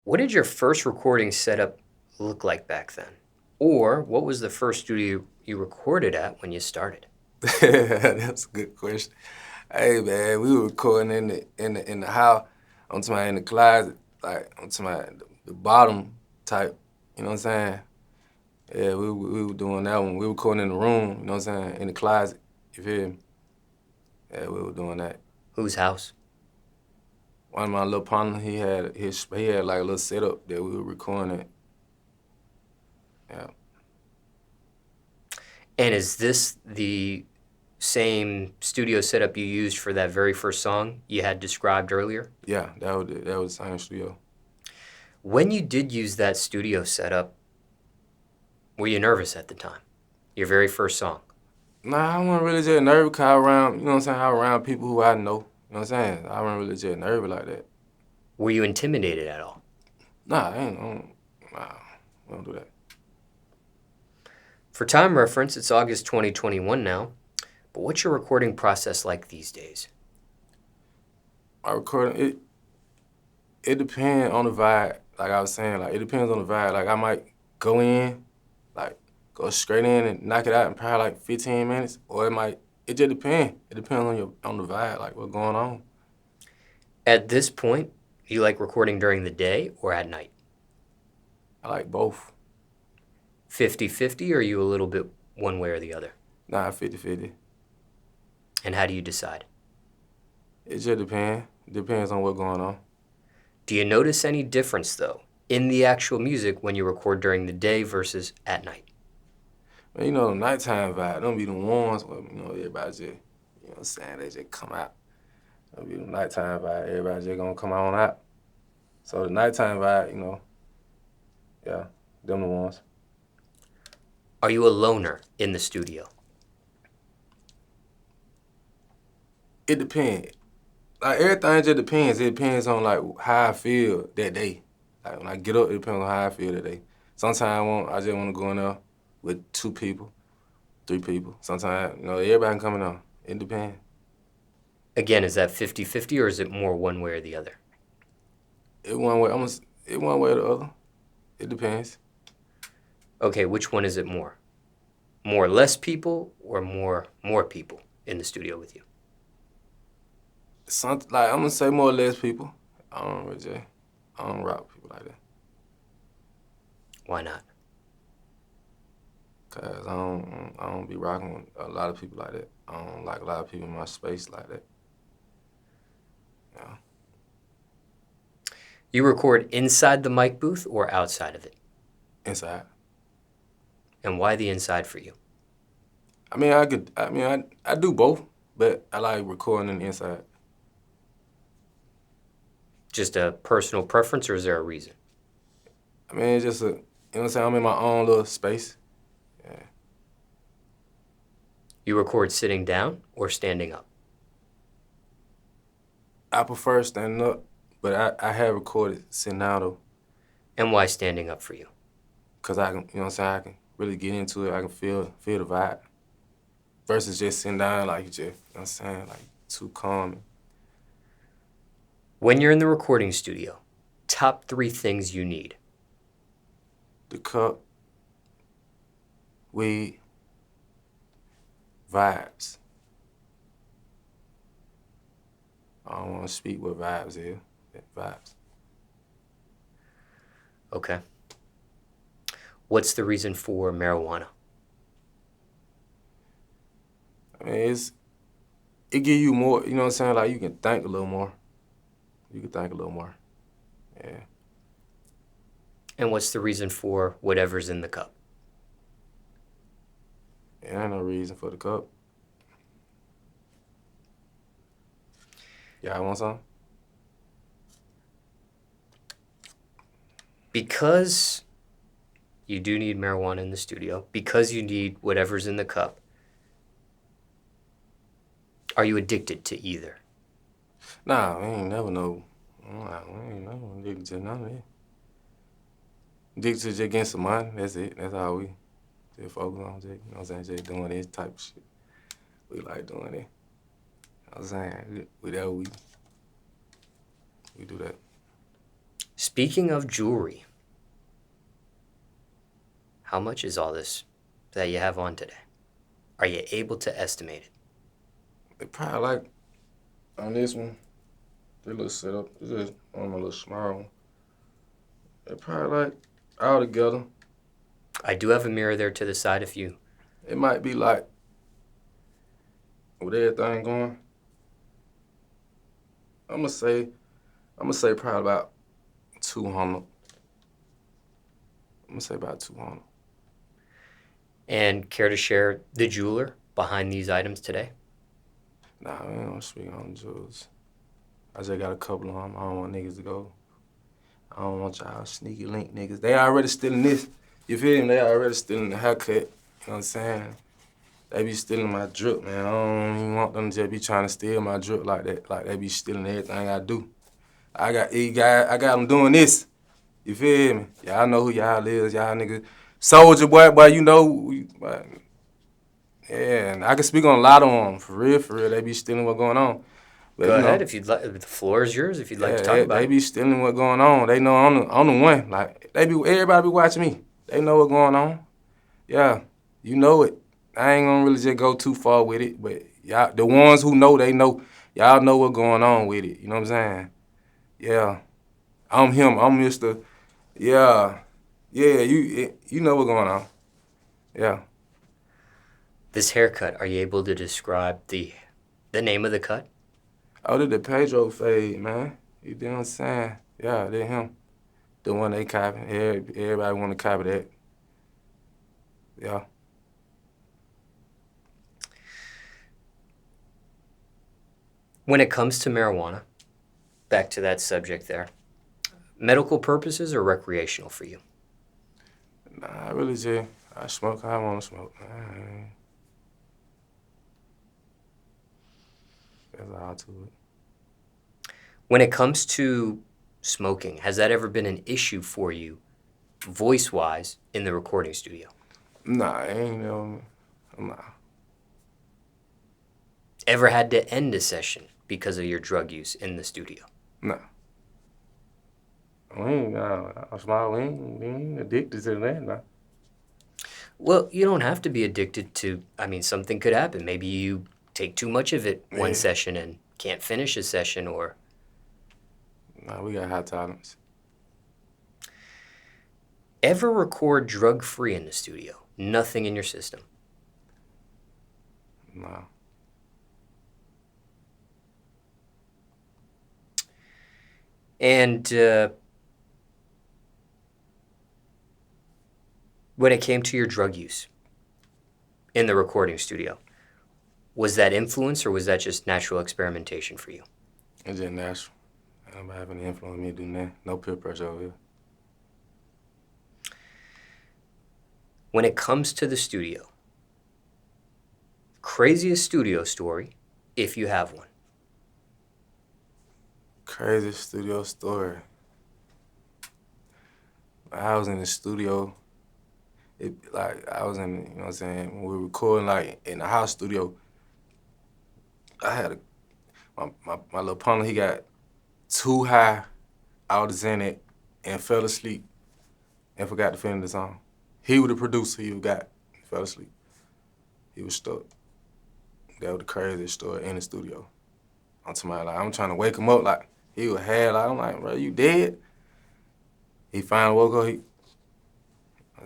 What did your first recording setup look like back then? Or what was the first studio you recorded at when you started? That's a good question. Hey man, we were recording in the house. I'm talking about in the closet, like I'm talking about the bottom type. You know what I'm saying? Yeah, we were doing that one. We were recording in the room. You know what I'm saying? In the closet. You feel me? Yeah, we were doing that. Whose house? One of my little partners, he had like a little setup that we were recording at. Yeah, And is this the same studio setup you used for that very first song you had described earlier? yeah, that was the same studio. When you did use that studio setup, were you nervous at the time? Your very first song? Nah, I wasn't really just nervous 'cause I around, you know what I'm saying? I around people who I know. You know what I'm saying? I wasn't really just nervous like that. Were you intimidated at all? Nah, nah, we don't do that. For time reference, it's August 2021 now, but what's your recording process like these days? My recording, it depends on the vibe. Like I was saying, like it depends on the vibe. Like I might go in, like go straight in and knock it out in probably like 15 minutes, or it just depends. It depends on the vibe, like what's going on. At this point, you like recording during the day or at night? I like both. 50-50, or are you a little bit one way or the other? Nah, 50-50. And how do you decide? It just depends. It depends on what's going on. Do you notice any difference, though, in the actual music when you record during the day versus at night? Man, you know, the nighttime vibe, don't be the ones where, you know, everybody just, you know what I'm saying, they just come out. Don't be the nighttime vibe, everybody just gonna come on out. So the nighttime vibe, you know, yeah, them the ones. Are you a loner in the studio? It depends. Like everything just depends. It depends on like how I feel that day. Like when I get up, it depends on how I feel that day. Sometimes I just want to go in there with 2 people, 3 people. Sometimes, you know, everybody can come in there. It depends. Again, is that 50-50, or is it more one way or the other? It one way. It one way or the other. It depends. Okay, which one is it more? More less people or more people in the studio with you? Like I'm gonna say more or less people. I don't rock with people like that. Why not? Cause I don't be rocking with a lot of people like that. I don't like a lot of people in my space like that. Yeah. You record inside the mic booth or outside of it? Inside. And why the inside for you? I do both, but I like recording in the inside. Just a personal preference, or is there a reason? I mean, it's just you know what I'm saying? I'm in my own little space. Yeah. You record sitting down or standing up? I prefer standing up, but I have recorded sitting down though, And why standing up for you? cause I can, you know what I'm saying? I can really get into it. I can feel the vibe, versus just sitting down like you just, you know what I'm saying? Like too calm. When you're in the recording studio, top 3 things you need. The cup, weed, vibes. I don't want to speak what vibes is. Yeah, vibes. Okay. What's the reason for marijuana? I mean, it give you more, you know what I'm saying? Like you can think a little more. You can think a little more. Yeah. And what's the reason for whatever's in the cup? There ain't no reason for the cup. Y'all want some? Because you do need marijuana in the studio, because you need whatever's in the cup, are you addicted to either? Nah, we ain't never know. Nah, we ain't never addicted to none of that. Addicted to just getting some money. That's it. That's all we just focus on. Just, you know what I'm saying? Just doing this type of shit. We like doing it. You know what I'm saying? We do that. Speaking of jewelry, how much is all this that you have on today? Are you able to estimate it? It probably like, on this one, this little setup, this is on a little small one. It probably like, all together, I do have a mirror there to the side if you... it might be like, with everything going, I'm gonna say probably about 200. I'm gonna say about 200. And care to share the jeweler behind these items today? Nah, we ain't gonna speak on jewels. I just got a couple of them. I don't want niggas to go. I don't want y'all sneaky link niggas. They already stealing this. You feel me? They already stealing the haircut. You know what I'm saying? They be stealing my drip, man. I don't even want them to just be trying to steal my drip like that. Like they be stealing everything I do. I got them doing this. You feel me? Y'all know who y'all is, y'all niggas. Soulja boy, you know. But, yeah, and I can speak on a lot of them. For real, they be stealing what's going on. But, Go you ahead know, if you'd like. The floor is yours if you'd like to talk yeah, about they it. be stealing what's going on. They know I'm the one. Like everybody be watching me. They know what's going on. Yeah, you know it. I ain't gonna really just go too far with it, but y'all, the ones who know, they know. Y'all know what's going on with it. You know what I'm saying? Yeah, I'm him. I'm Mr. Yeah, you know what's going on. Yeah. This haircut, are you able to describe the name of the cut? Oh, this the Pedro fade, man. You know what I'm saying? Yeah, they him. The one they copy. Everybody want to copy that. Yeah. When it comes to marijuana, back to that subject there, medical purposes or recreational for you? Nah, I really just, I smoke how I want to smoke. That's all to it. When it comes to smoking, has that ever been an issue for you, voice-wise, in the recording studio? Nah, I ain't never, nah. Ever had to end a session because of your drug use in the studio? Nah. We ain't, we ain't addicted to that, nah. Well, you don't have to be addicted to, I mean, something could happen. Maybe you take too much of it one Yeah. session and can't finish a session, or... Nah, we got high tolerance. Ever record drug-free in the studio? Nothing in your system? Nah. And when it came to your drug use in the recording studio, was that influence or was that just natural experimentation for you? It's just natural. I don't have any influence on me doing that. No peer pressure over here. When it comes to the studio, craziest studio story, if you have one. Crazy studio story. I was in the studio. I was in, you know what I'm saying, when we were recording, like, in the house studio, I had my little partner, he got too high out of Xanax and fell asleep and forgot to finish the song. He was the producer, fell asleep. He was stuck. That was the craziest story in the studio. I'm trying to wake him up, like, he was I'm like, bro, you dead? He finally woke up,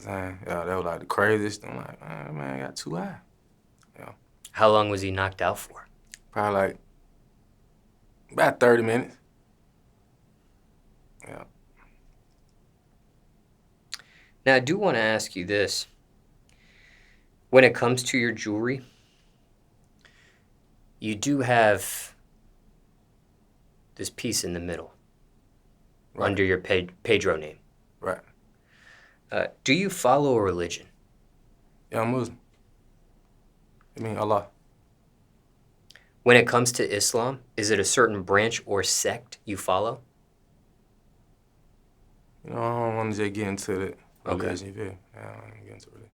yeah, that was like the craziest. I'm like, man, I got too high. Yeah. How long was he knocked out for? Probably like about 30 minutes. Yeah. Now, I do want to ask you this. When it comes to your jewelry, you do have this piece in the middle, Right. under your Pedro name. Right. Do you follow a religion? Yeah, I'm Muslim. I mean, Allah. When it comes to Islam, is it a certain branch or sect you follow? You know, I don't want to just get into the Okay. religion, you feel me? I don't want to get into religion.